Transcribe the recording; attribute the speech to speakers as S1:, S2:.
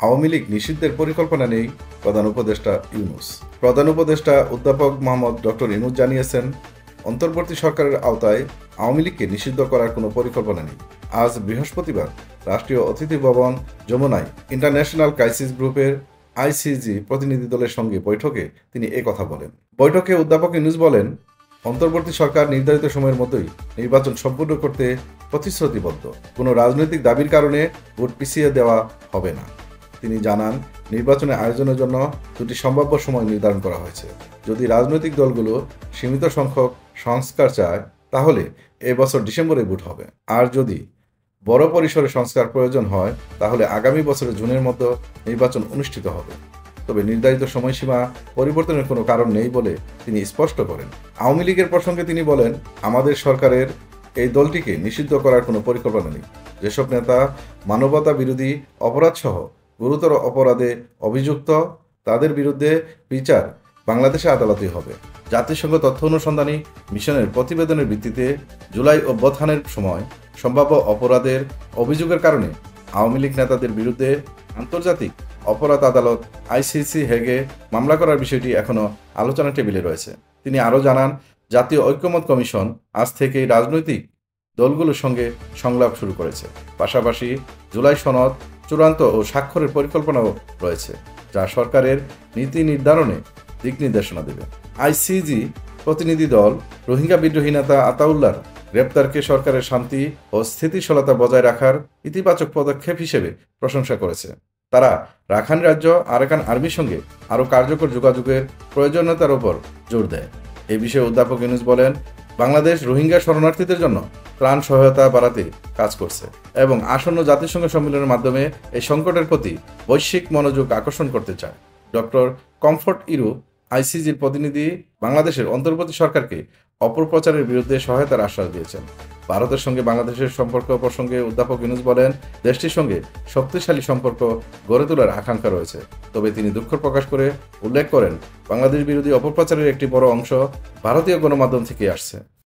S1: আওয়ামী লীগ নিষিদ্ধের পরিকল্পনা নেই প্রধান উপদেষ্টা ইউনূস। প্রধান উপদেষ্টা অধ্যাপক মোহাম্মদ ডক্টর ইউনূস জানিয়েছেন, অন্তর্বর্তী সরকারের আওতায় আওয়ামী লীগকে নিষিদ্ধ করার কোনো পরিকল্পনা নেই। আজ বৃহস্পতিবার রাষ্ট্রীয় অতিথি ভবন যমুনায় ইন্টারন্যাশনাল ক্রাইসিস গ্রুপের আইসিজি প্রতিনিধি দলের সঙ্গে বৈঠকে তিনি কথা বলেন। বৈঠকে অধ্যাপক ইউনূস বলেন, অন্তর্বর্তী সরকার নির্ধারিত সময়ের মধ্যেই নির্বাচন সম্পূর্ণ করতে প্রতিশ্রুতিবদ্ধ। কোনো রাজনৈতিক দাবির কারণে ভোট পিছিয়ে দেওয়া হবে না। তিনি জানান, নির্বাচনের আয়োজনের জন্য দুটি সম্ভাব্য সময় নির্ধারণ করা হয়েছে। যদি রাজনৈতিক দলগুলো সীমিত সংখ্যক সংস্কার চায়, তাহলে এবছর ডিসেম্বরে ভোট হবে। আর যদি বড় পরিসরে সংস্কার প্রয়োজন হয়, তাহলে আগামী বছরের জুনের মধ্যে নির্বাচন অনুষ্ঠিত হবে। তবে নির্ধারিত সময়সীমা পরিবর্তনের কোনো কারণ নেই বলে তিনি স্পষ্ট করেন। আওয়ামী লীগের প্রসঙ্গে তিনি বলেন, আমাদের সরকারের এই দলটিকে নিষিদ্ধ করার কোনো পরিকল্পনা নেই। যেসব নেতা মানবতা বিরোধী অপরাধসহ গুরুতর অপরাধে অভিযুক্ত, তাদের বিরুদ্ধে বিচার বাংলাদেশে আদালতেই হবে। জাতিসংঘ তথ্য অনুসন্ধানী মিশনের প্রতিবেদনের ভিত্তিতে জুলাই অভ্যুত্থানের সময় সম্ভাব্য অপরাধের অভিযোগের কারণে আওয়ামী লীগ নেতাদের বিরুদ্ধে আন্তর্জাতিক অপরাধ আদালত আইসিসি হেগে মামলা করার বিষয়টি এখনও আলোচনা টেবিলে রয়েছে। তিনি আরও জানান, জাতীয় ঐক্যমত্য কমিশন আজ থেকেই রাজনৈতিক দলগুলোর সঙ্গে সংলাপ শুরু করেছে। পাশাপাশি জুলাই সনদ চূড়ান্ত ও স্বাক্ষরের পরিকল্পনাও রয়েছে, যা সরকারের নীতি নির্ধারণে দিক নির্দেশনা দেবে। আইসিজি প্রতিনিধি দল রোহিঙ্গা বিদ্রোহী নেতা আতাউল্লাহর গ্রেপ্তারকে সরকারের শান্তি ও স্থিতিশীলতা বজায় রাখার ইতিবাচক পদক্ষেপ হিসেবে প্রশংসা করেছে। তারা রাখাইন রাজ্য আরাকান আর্মির সঙ্গে আরও কার্যকর যোগাযোগের প্রয়োজনীয়তার উপর জোর দেয়। এ বিষয়ে অধ্যাপক ইউনূস বলেন, বাংলাদেশ রোহিঙ্গা শরণার্থীদের জন্য ত্রাণ সহায়তা বাড়াতে কাজ করছে এবং আসন্ন জাতিসংঘ সম্মেলনের মাধ্যমে এই সংকটের প্রতি বৈশ্বিক মনোযোগ আকর্ষণ করতে চায়। ডক্টর কমফোর্ট ইরু আইসিজির প্রতিনিধি বাংলাদেশের অন্তর্বর্তী সরকারকে অপপ্রচারের বিরুদ্ধে সহায়তার আশ্বাস দিয়েছেন। ভারতের সঙ্গে বাংলাদেশের সম্পর্ক প্রসঙ্গে অধ্যাপক ইউনূস বলেন, দেশটির সঙ্গে শক্তিশালী সম্পর্ক গড়ে তোলার আকাঙ্ক্ষা রয়েছে। তবে তিনি দুঃখ প্রকাশ করে উল্লেখ করেন, বাংলাদেশ বিরোধী অপপ্রচারের একটি বড় অংশ ভারতীয় গণমাধ্যম থেকে আসছে।